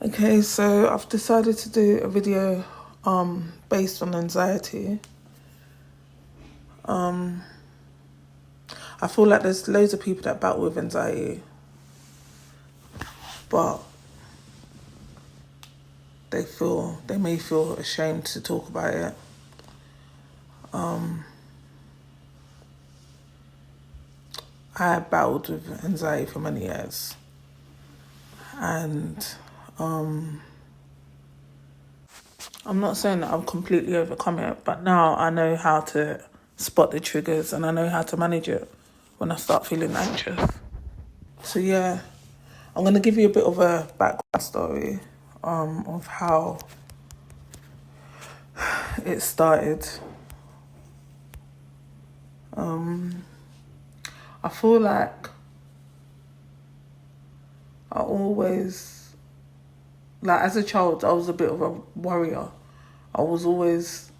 Okay, so I've decided to do a video based on anxiety. I feel like there's loads of people that battle with anxiety, but they may feel ashamed to talk about it. I battled with anxiety for many years, and I'm not saying that I've completely overcome it, but now I know how to spot the triggers and I know how to manage it when I start feeling anxious. So yeah, I'm going to give you a bit of a background story of how it started. I feel like I always, like as a child, I was a bit of a worrier. I was always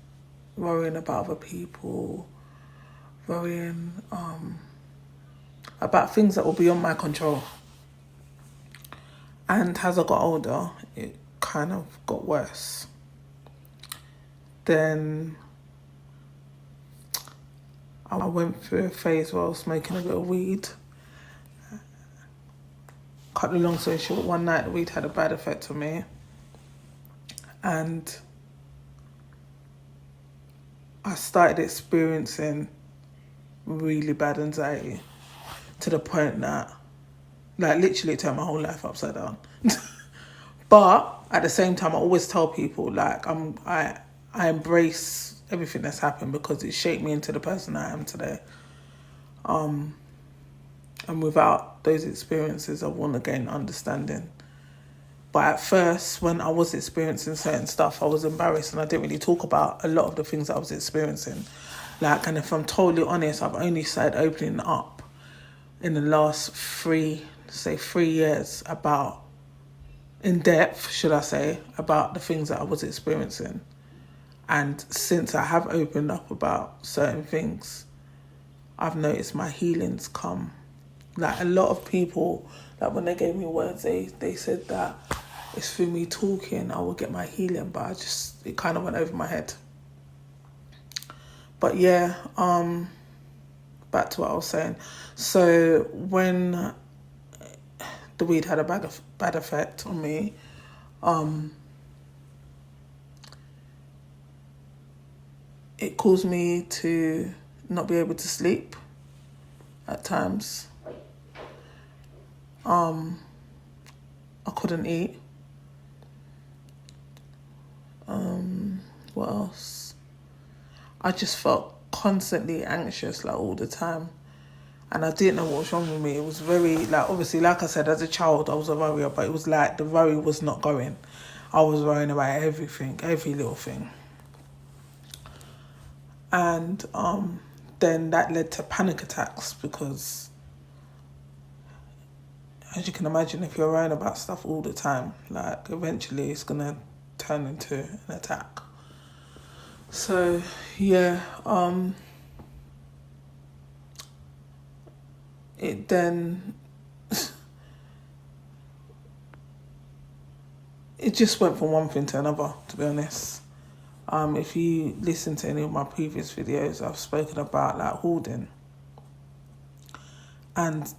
worrying about other people, worrying about things that were beyond my control. And as I got older, it kind of got worse. Then I went through a phase where I was smoking a bit of weed. Cut the long story short, one night the weed had a bad effect on me. And I started experiencing really bad anxiety to the point that, like, literally turned my whole life upside down. But at the same time, I always tell people, like, I embrace everything that's happened because it shaped me into the person I am today. And without those experiences, I want to gain understanding. But at first, when I was experiencing certain stuff, I was embarrassed and I didn't really talk about a lot of the things that I was experiencing. Like, and if I'm totally honest, I've only started opening up in the last 3 years about, in depth, should I say, about the things that I was experiencing. And since I have opened up about certain things, I've noticed my healings come. Like a lot of people, like when they gave me words, they said that it's through me talking I will get my healing, but it kind of went over my head. But yeah, back to what I was saying. So when the weed had a bad effect on me, it caused me to not be able to sleep at times. I couldn't eat. What else? I just felt constantly anxious, like all the time. And I didn't know what was wrong with me. It was very, like, obviously, like I said, as a child, I was a worrier, but it was like the worry was not going. I was worrying about everything, every little thing. And then that led to panic attacks because, as you can imagine, if you're worrying about stuff all the time, like, eventually it's going to turn into an attack. So, yeah, it then, it just went from one thing to another, to be honest. If you listen to any of my previous videos, I've spoken about, like, hoarding. And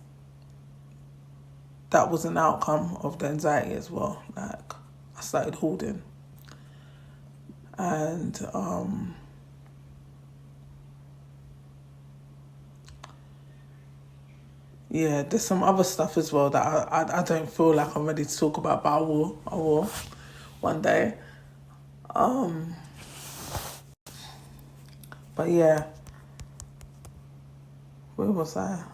that was an outcome of the anxiety as well. Like, I started hoarding. And yeah, there's some other stuff as well that I don't feel like I'm ready to talk about, but I will one day. But yeah, where was I?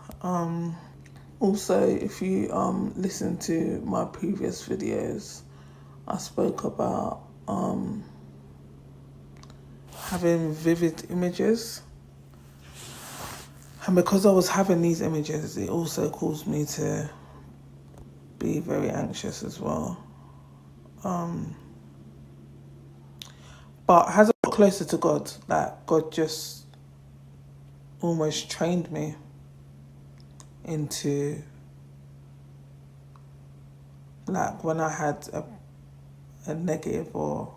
Also, if you listen to my previous videos, I spoke about having vivid images. And because I was having these images, it also caused me to be very anxious as well. But as I got closer to God, like, God just almost trained me into, like, when I had a negative or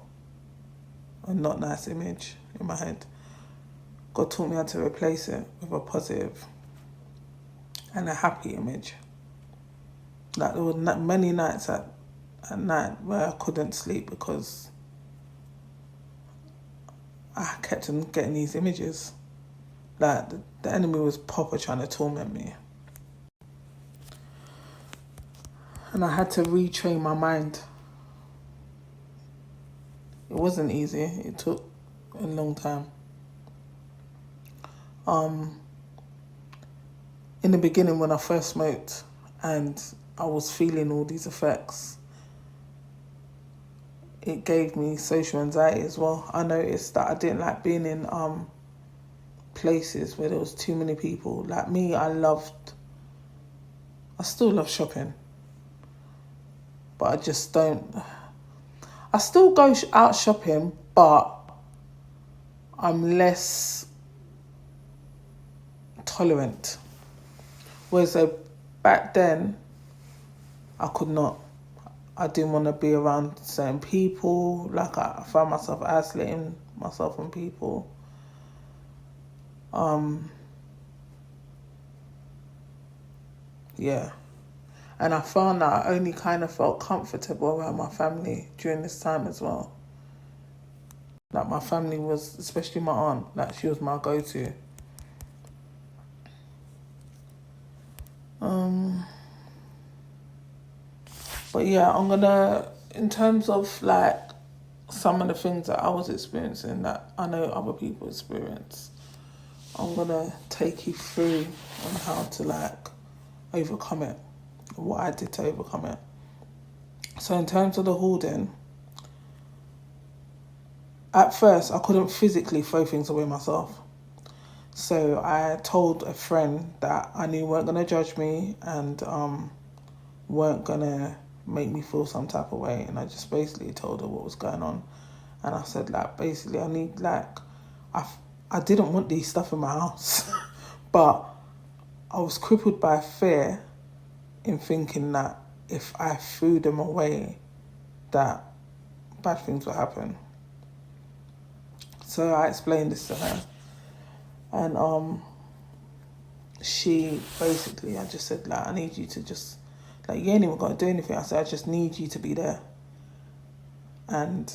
a not nice image in my head, God taught me how to replace it with a positive and a happy image. Like, there were many nights at night where I couldn't sleep because I kept on getting these images. Like, the enemy was proper trying to torment me. And I had to retrain my mind. It wasn't easy. It took a long time. In the beginning, when I first smoked and I was feeling all these effects, it gave me social anxiety as well. I noticed that I didn't like being in places where there was too many people. Like me, I still love shopping, but I just don't. I still go out shopping, but I'm less tolerant. Whereas back then, I could not. I didn't want to be around certain people. Like, I found myself isolating myself from people. Yeah. And I found that I only kind of felt comfortable around my family during this time as well. Like, my family was, especially my aunt, like, she was my go-to. But yeah, I'm gonna, in terms of like some of the things that I was experiencing that I know other people experience, I'm gonna take you through on how to like overcome it, what I did to overcome it. So in terms of the hoarding, at first I couldn't physically throw things away myself. So I told a friend that I knew weren't gonna judge me and weren't gonna make me feel some type of way, and I just basically told her what was going on. And I said, like, basically I need, like, I didn't want these stuff in my house but I was crippled by fear in thinking that if I threw them away that bad things would happen. So I explained this to her, and she basically, I just said, like, I need you to just, like, you ain't even got to do anything. I said, I just need you to be there. And,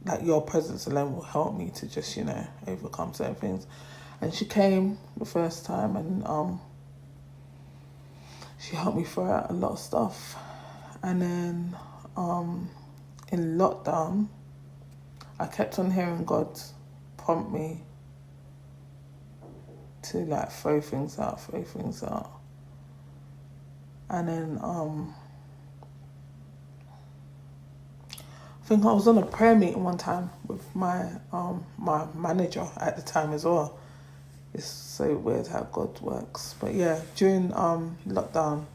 like, your presence alone will help me to just, overcome certain things. And she came the first time and she helped me throw out a lot of stuff. And then in lockdown, I kept on hearing God prompt me to, like, throw things out. And then I think I was on a prayer meeting one time with my my manager at the time as well. It's so weird how God works. But yeah, during lockdown,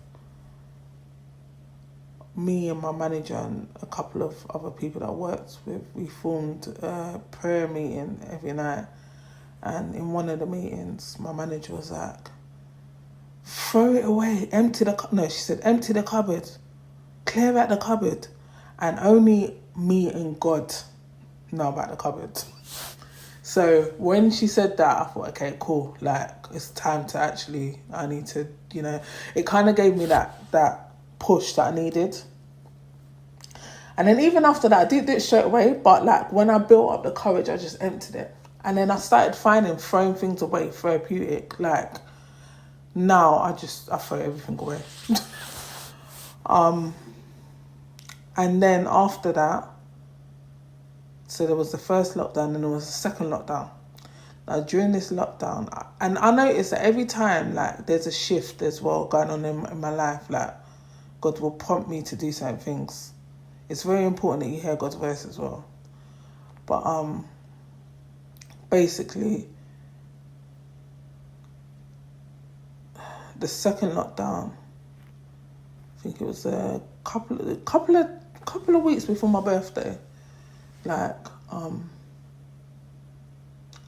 me and my manager and a couple of other people that I worked with, we formed a prayer meeting every night. And in one of the meetings, my manager was like, throw it away, empty she said, empty the cupboard, clear out the cupboard. And only me and God know about the cupboard. So when she said that, I thought, okay, cool. Like, it's time to actually, I need to, it kind of gave me that push that I needed. And then even after that, I did it straight away. But like, when I built up the courage, I just emptied it. And then I started finding throwing things away therapeutic. Like, now I throw everything away. And then after that, so there was the first lockdown and there was the second lockdown. Now during this lockdown, and I noticed that every time, like, there's a shift as well going on in my life, like, God will prompt me to do certain things. It's very important that you hear God's voice as well. But basically, the second lockdown, I think it was a couple of weeks before my birthday. Like,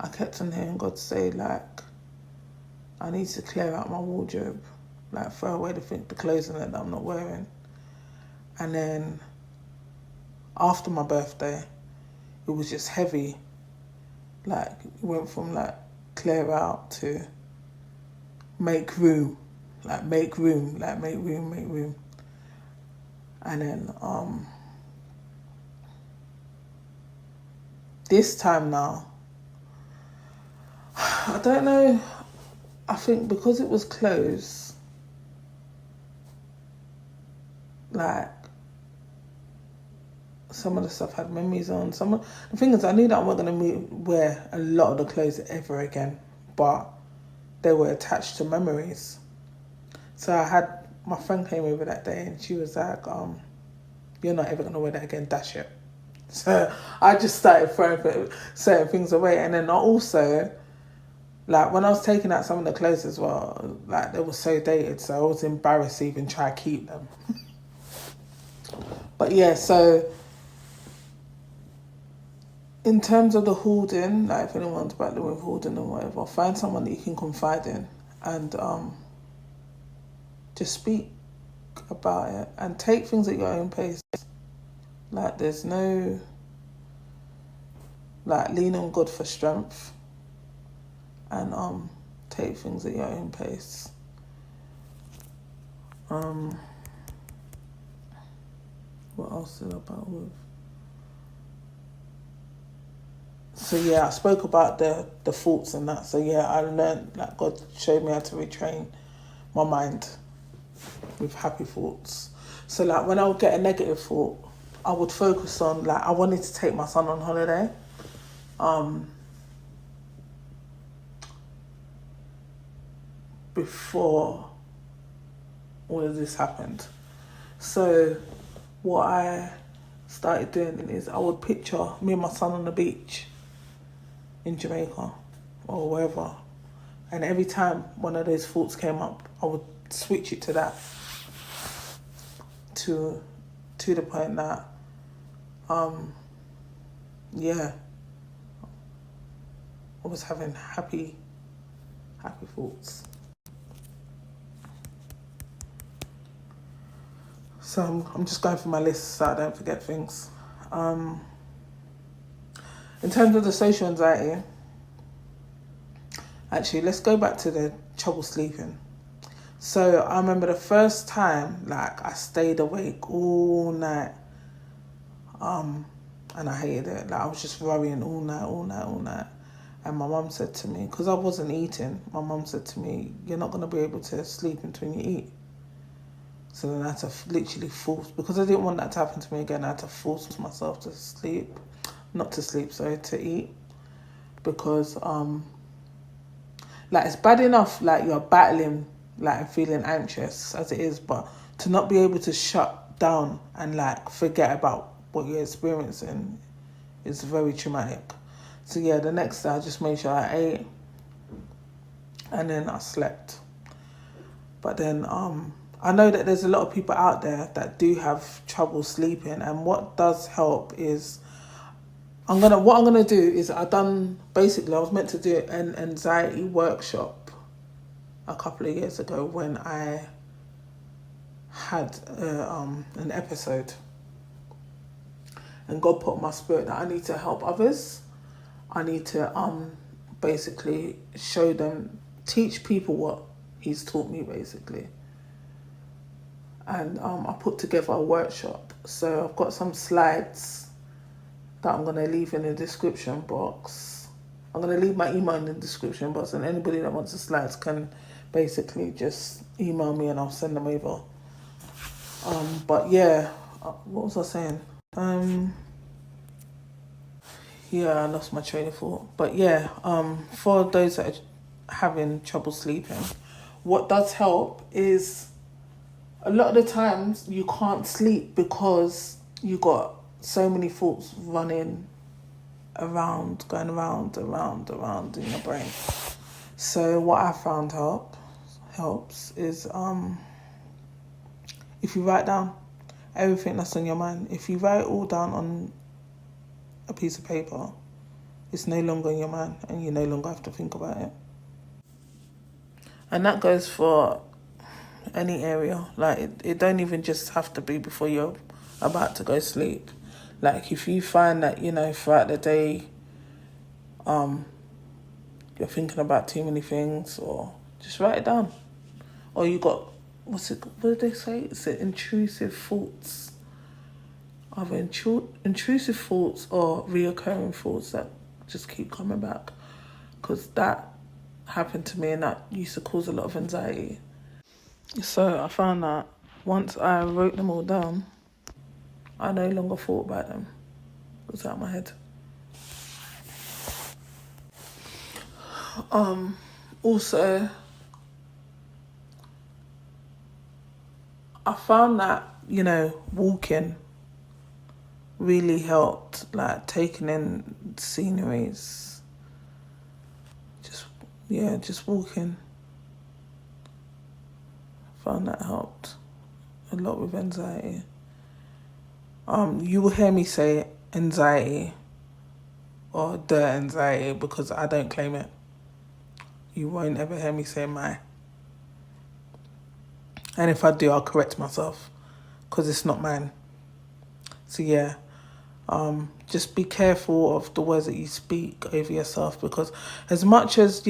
I kept on hearing God say, like, I need to clear out my wardrobe, like, throw away the clothes in it that I'm not wearing. And then after my birthday, it was just heavy. Like, it went from like clear out to make room. Like make room, like make room, make room. And then this time now, I don't know, I think because it was closed, like some of the stuff had memories on. The thing is, I knew that I wasn't going to wear a lot of the clothes ever again, but they were attached to memories. So my friend came over that day and she was like, you're not ever going to wear that again, dash it. So I just started throwing certain things away. And then also, like when I was taking out some of the clothes as well, like they were so dated, so I was embarrassed to even try to keep them. But yeah, so in terms of the hoarding, like if anyone's battling with hoarding or whatever, find someone that you can confide in and just speak about it and take things at your own pace. Like there's no, like lean on God for strength and take things at your own pace. What else did I battle with? So yeah, I spoke about the thoughts and that. So yeah, I learned, like God showed me how to retrain my mind with happy thoughts. So like when I would get a negative thought, I would focus on, like, I wanted to take my son on holiday. Before all of this happened. So what I started doing is I would picture me and my son on the beach in Jamaica or wherever. And every time one of those thoughts came up, I would switch it to that. To the point that, yeah, I was having happy thoughts. So I'm just going through my list so I don't forget things. In terms of the social anxiety, actually, let's go back to the trouble sleeping. So I remember the first time, like, I stayed awake all night, and I hated it. Like, I was just worrying all night. And my mum said to me, because I wasn't eating, my mum said to me, you're not going to be able to sleep until you eat. So then I had to literally force, because I didn't want that to happen to me again, I had to force myself to to eat. Because, like, it's bad enough, like, you're battling, like, and feeling anxious as it is, but to not be able to shut down and, like, forget about what you're experiencing is very traumatic. So, yeah, the next day I just made sure I ate and then I slept. But then, I know that there's a lot of people out there that do have trouble sleeping, and what does help is what I'm gonna do is I was meant to do an anxiety workshop a couple of years ago when I had an episode, and God put in my spirit that I need to help others. I need to basically teach people what He's taught me basically. And I put together a workshop. So I've got some slides that I'm going to leave in the description box. I'm going to leave my email in the description box, and anybody that wants the slides can basically just email me and I'll send them over. But yeah, what was I saying? Yeah, I lost my train of thought. But yeah, for those that are having trouble sleeping, what does help is a lot of the times you can't sleep because you got so many thoughts running around, going around in your brain. So what I found helps is if you write down everything that's on your mind. If you write it all down on a piece of paper, it's no longer in your mind and you no longer have to think about it. And that goes for any area. Like, it don't even just have to be before you're about to go sleep. Like if you find that, throughout the day, you're thinking about too many things, or just write it down. Or you got, what did they say? Is it intrusive thoughts? Either intrusive thoughts or reoccurring thoughts that just keep coming back. Because that happened to me and that used to cause a lot of anxiety. So I found that once I wrote them all down, I no longer thought about them. It was out of my head. Also, I found that, walking really helped, like taking in sceneries. Just walking. Found that helped a lot with anxiety. You will hear me say anxiety or the anxiety because I don't claim it. You won't ever hear me say my. And if I do, I'll correct myself because it's not mine. So yeah, just be careful of the words that you speak over yourself, because as much as,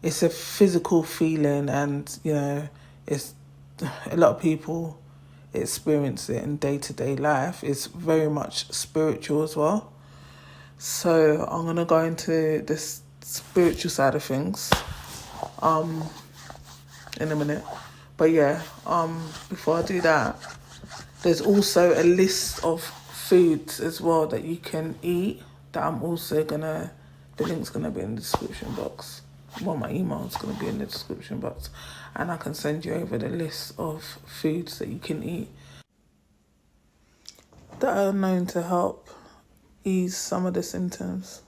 it's a physical feeling and, it's a lot of people experience it in day-to-day life, it's very much spiritual as well. So I'm going to go into this spiritual side of things in a minute. But yeah, before I do that, there's also a list of foods as well that you can eat that I'm also the link's gonna be in the description box. Well, my email's gonna be in the description box, and I can send you over the list of foods that you can eat that are known to help ease some of the symptoms.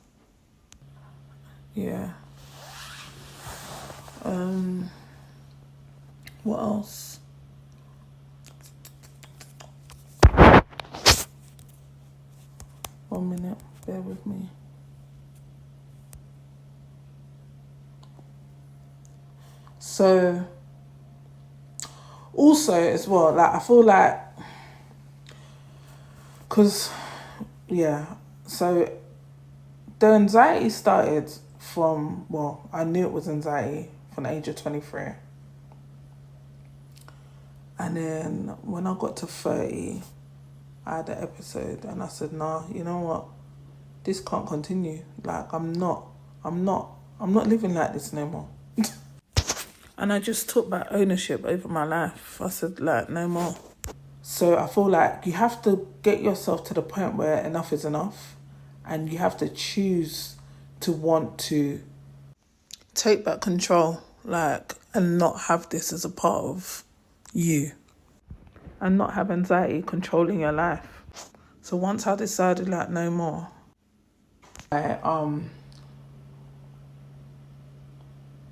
Yeah. What else? One minute, bear with me. So, also as well, like I feel like, so the anxiety started from, I knew it was anxiety from the age of 23. And then when I got to 30, I had an episode and I said, nah, you know what? This can't continue. Like, I'm not living like this no more. And I just took back ownership over my life. I said, like, no more. So I feel like you have to get yourself to the point where enough is enough, and you have to choose to want to take back control, and not have this as a part of you, and not have anxiety controlling your life. So once I decided, no more,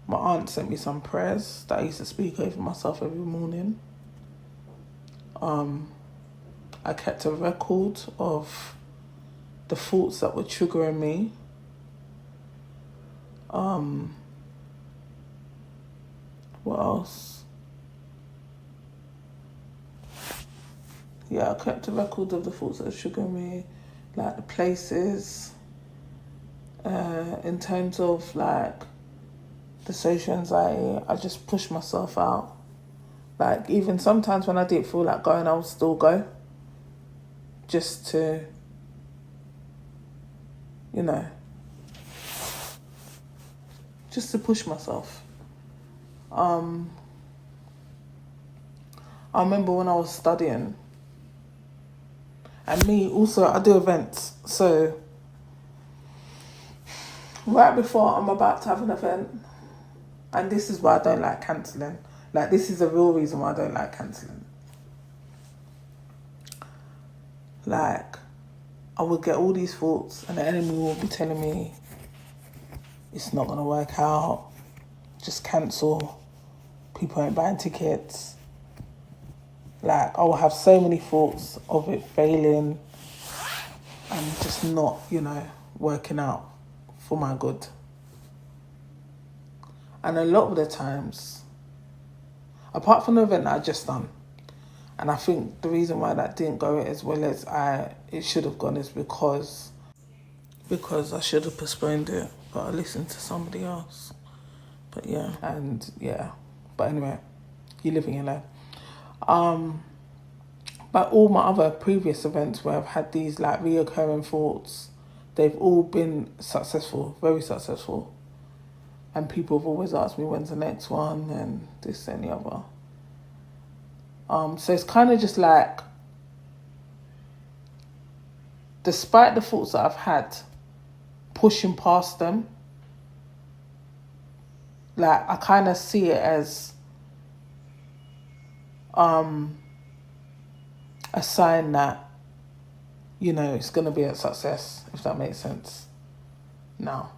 my aunt sent me some prayers that I used to speak over myself every morning. I kept a record of the thoughts that were triggering me. What else? Yeah, I kept a record of the thoughts that were triggering me, like the places, in terms of the social anxiety. I just pushed myself out. Even sometimes when I didn't feel like going, I would still go. Just to, just to push myself. I remember when I was studying, and me also, I do events. So right before I'm about to have an event, and this is why I don't like cancelling. This is the real reason why I don't like cancelling. I would get all these thoughts and the enemy will be telling me, it's not going to work out, just cancel, people ain't buying tickets. I will have so many thoughts of it failing and just not, working out for my good. And a lot of the times, apart from the event that I just done, And I think the reason why that didn't go as well as it should have gone is because I should have postponed it, but I listened to somebody else. But but anyway, you live and you learn. But all my other previous events where I've had these like reoccurring thoughts, they've all been successful, very successful. And people have always asked me when's the next one and this and the other. So it's kind of just like, despite the thoughts that I've had, pushing past them, like I kind of see it as a sign that, you know, it's going to be a success, if that makes sense. Now,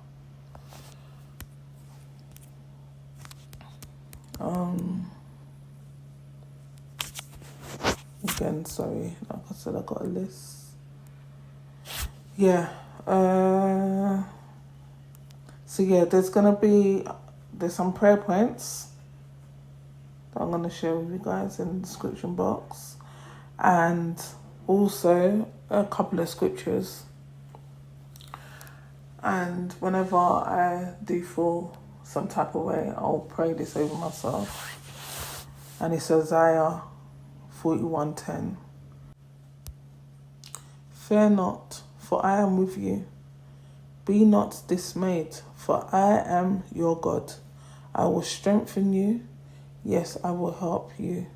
again, sorry, like I said, I got a list. Yeah. So yeah, there's some prayer points that I'm gonna share with you guys in the description box, and also a couple of scriptures. And whenever I do feel some type of way, I'll pray this over myself. And it's Isaiah 41:10. Fear not, for I am with you. Be not dismayed, for I am your God. I will strengthen you. Yes, I will help you.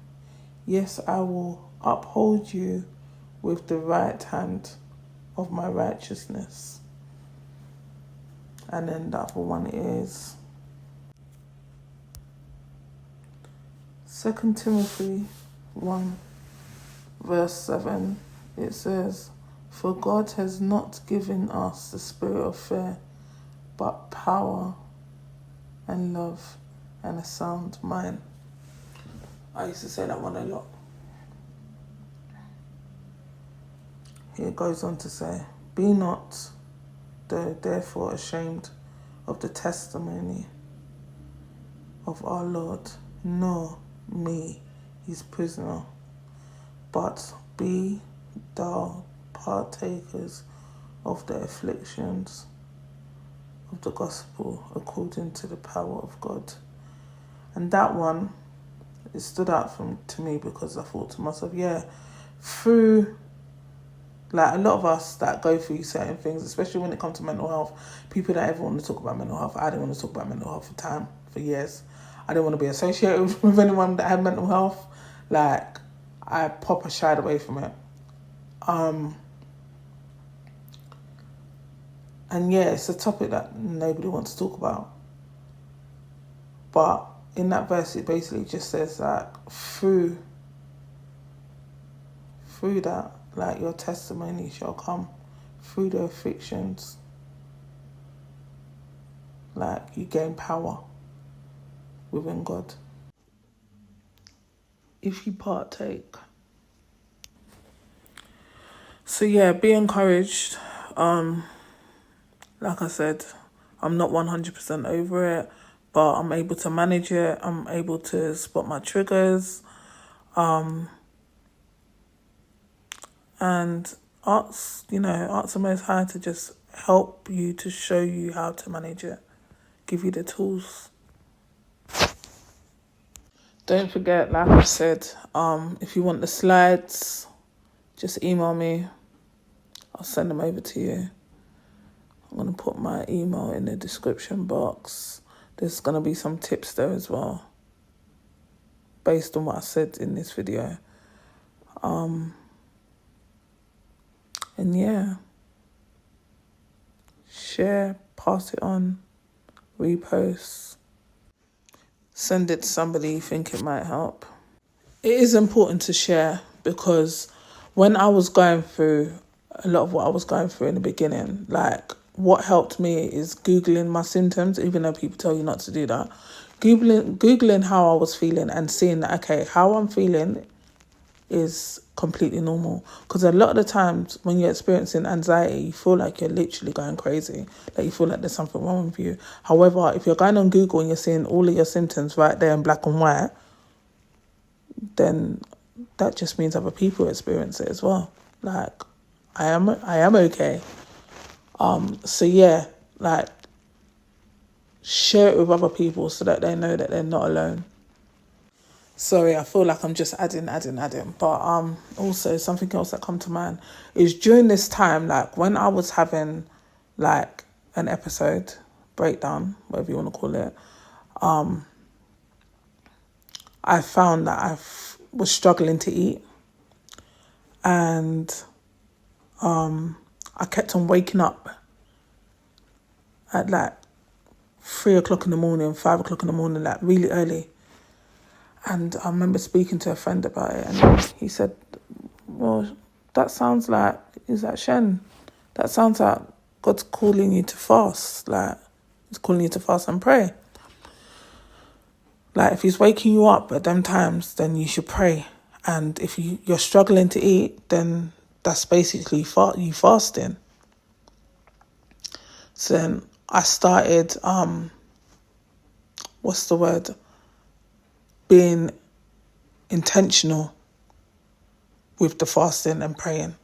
Yes, I will uphold you with the right hand of my righteousness. And then the other one is 2 Timothy 1 verse 7. It says, for God has not given us the spirit of fear, but power and love and a sound mind. I used to say that one a lot. Here it goes on to say, be not therefore ashamed of the testimony of our Lord, nor me, his prisoner, but be thou partakers of the afflictions of the gospel according to the power of God. And that one, it stood out to me because I thought to myself, through like a lot of us that go through certain things, especially when it comes to mental health, people don't ever want to talk about mental health. I didn't want to talk about mental health for years. I didn't want to be associated with anyone that had mental health. Like, I proper shied away from it. And it's a topic that nobody wants to talk about. But in that verse, it basically just says that through that, like, your testimony shall come through the afflictions. Like, you gain power within God if you partake. So be encouraged. Like I said, I'm not 100% over it, but I'm able to manage it. I'm able to spot my triggers. And ask the Most High to just help you, to show you how to manage it, give you the tools. Don't forget, like I said, if you want the slides, just email me. I'll send them over to you. I'm going to put my email in the description box. There's going to be some tips there as well, based on what I said in this video. And share, pass it on, repost, send it to somebody you think it might help. It is important to share because when I was going through a lot of what I was going through in the beginning, like, what helped me is Googling my symptoms, even though people tell you not to do that. Googling how I was feeling and seeing that, okay, how I'm feeling is completely normal. Because a lot of the times when you're experiencing anxiety, you feel like you're literally going crazy. Like, you feel like there's something wrong with you. However, if you're going on Google and you're seeing all of your symptoms right there in black and white, then that just means other people experience it as well. Like, I am okay. So yeah, like, share it with other people so that they know that they're not alone. Sorry, I feel like I'm just adding. But also something else that come to mind is during this time, like when I was having like an episode, breakdown, whatever you want to call it, I found that was struggling to eat, and I kept on waking up at like 3 o'clock in the morning, 5 o'clock in the morning, like really early. And I remember speaking to a friend about it, and he said, well, that sounds like, is that Shen? That sounds like God's calling you to fast. Like, he's calling you to fast and pray. Like, if he's waking you up at them times, then you should pray. And if you're struggling to eat, then that's basically you fasting. So then I started, being intentional with the fasting and praying.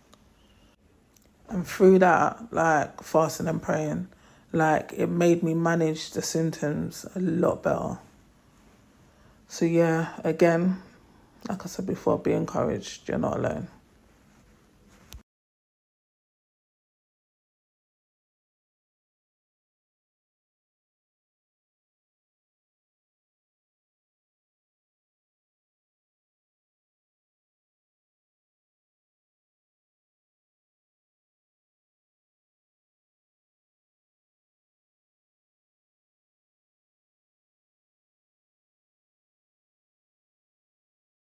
And through that, like, fasting and praying, like, it made me manage the symptoms a lot better. So yeah, again, like I said before, be encouraged. You're not alone.